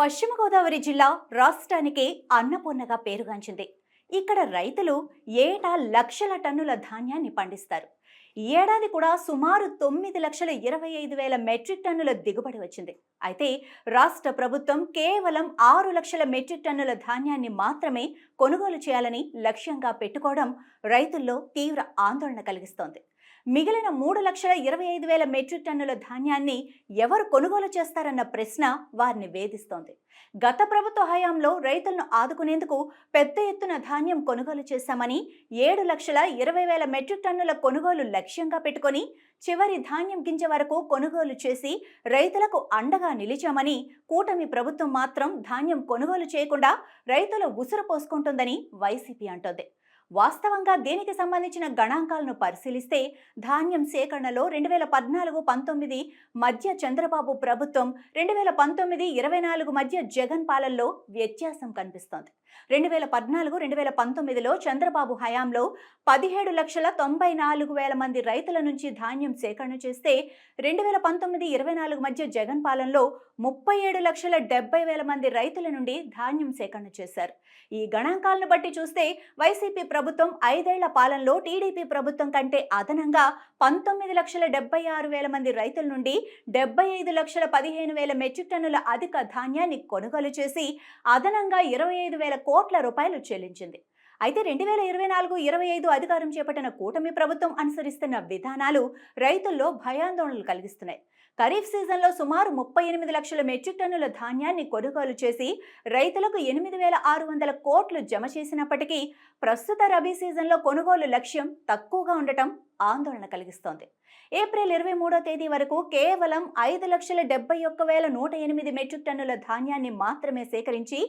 పశ్చిమ గోదావరి జిల్లా రాష్ట్రానికి అన్నపూర్ణగా పేరుగాంచింది. ఇక్కడ రైతులు ఏటా లక్షల టన్నుల ధాన్యాన్ని పండిస్తారు. ఈ ఏడాది కూడా సుమారు 9,25,000 మెట్రిక్ టన్నుల దిగుబడి వచ్చింది. అయితే రాష్ట్ర ప్రభుత్వం కేవలం 6,00,000 మెట్రిక్ టన్నుల ధాన్యాన్ని మాత్రమే కొనుగోలు చేయాలని లక్ష్యంగా పెట్టుకోవడం రైతుల్లో తీవ్ర ఆందోళన కలిగిస్తోంది. మిగిలిన 3,25,000 మెట్రిక్ టన్నుల ధాన్యాన్ని ఎవరు కొనుగోలు చేస్తారన్న ప్రశ్న వారిని వేధిస్తోంది. గత ప్రభుత్వ హయాంలో రైతులను ఆదుకునేందుకు పెద్ద ఎత్తున ధాన్యం కొనుగోలు చేశామని 7,20,000 మెట్రిక్ టన్నుల కొనుగోలు లక్ష్యంగా పెట్టుకొని చివరి ధాన్యం గింజ వరకు కొనుగోలు చేసి రైతులకు అండగా నిలిచామని కూటమి ప్రభుత్వం మాత్రం ధాన్యం కొనుగోలు చేయకుండా రైతుల ఉసురు పోసుకుంటుందని వైసీపీ అంటోంది. వాస్తవంగా దీనికి సంబంధించిన గణాంకాలను పరిశీలిస్తే ధాన్యం సేకరణలో 2014-19 మధ్య చంద్రబాబు ప్రభుత్వం, 2019-24 మధ్య జగన్ పాలనలో వ్యత్యాసం కనిపిస్తోంది. 2014-2019లో చంద్రబాబు హయాంలో 17,94,000 మంది రైతుల నుంచి ధాన్యం సేకరణ చేస్తే 2019-24 మధ్య జగన్ పాలనలో 37,70,000 మంది రైతుల నుండి ధాన్యం సేకరణ చేశారు. ఈ గణాంకాలను బట్టి చూస్తే వైసీపీ ప్రభుత్వం 5 ఏళ్ల పాలనలో టీడీపీ ప్రభుత్వం కంటే అదనంగా 19,76,000 మంది రైతుల నుండి 75,15,000 మెట్రిక్ టన్నుల అధిక ధాన్యాన్ని కొనుగోలు చేసి అదనంగా 25,000 కోట్ల రూపాయలు చెల్లించింది. అయితే 2024-25 అధికారం చేపట్టిన కూటమి ప్రభుత్వం అనుసరిస్తున్న విధానాలు రైతుల్లో భయాందోళనలు కలిగిస్తున్నాయి. ఖరీఫ్ సీజన్లో సుమారు 38 లక్షల మెట్రిక్ టన్నుల ధాన్యాన్ని కొనుగోలు చేసి రైతులకు 8,600 కోట్లు జమ చేసినప్పటికీ ప్రస్తుత రబీ సీజన్లో కొనుగోలు లక్ష్యం తక్కువగా ఉండటం ఆందోళన కలిగిస్తోంది. ఏప్రిల్ 23వ తేదీ వరకు కేవలం 5,71,108 మెట్రిక్ టన్నుల ధాన్యాన్ని మాత్రమే సేకరించి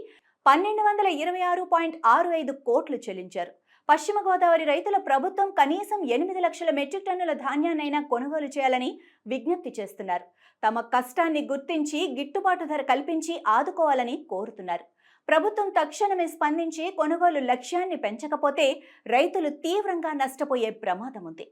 1,226.65 కోట్లు చెల్లించారు. పశ్చిమ గోదావరి రైతుల ప్రభుత్వం కనీసం 8 లక్షల మెట్రిక్ టన్నుల ధాన్యాన్నైనా కొనుగోలు చేయాలని విజ్ఞప్తి చేస్తున్నారు. తమ కష్టాన్ని గుర్తించి గిట్టుబాటు ధర కల్పించి ఆదుకోవాలని కోరుతున్నారు. ప్రభుత్వం తక్షణమే స్పందించి కొనుగోలు లక్ష్యాన్ని పెంచకపోతే రైతులు తీవ్రంగా నష్టపోయే ప్రమాదం ఉంది.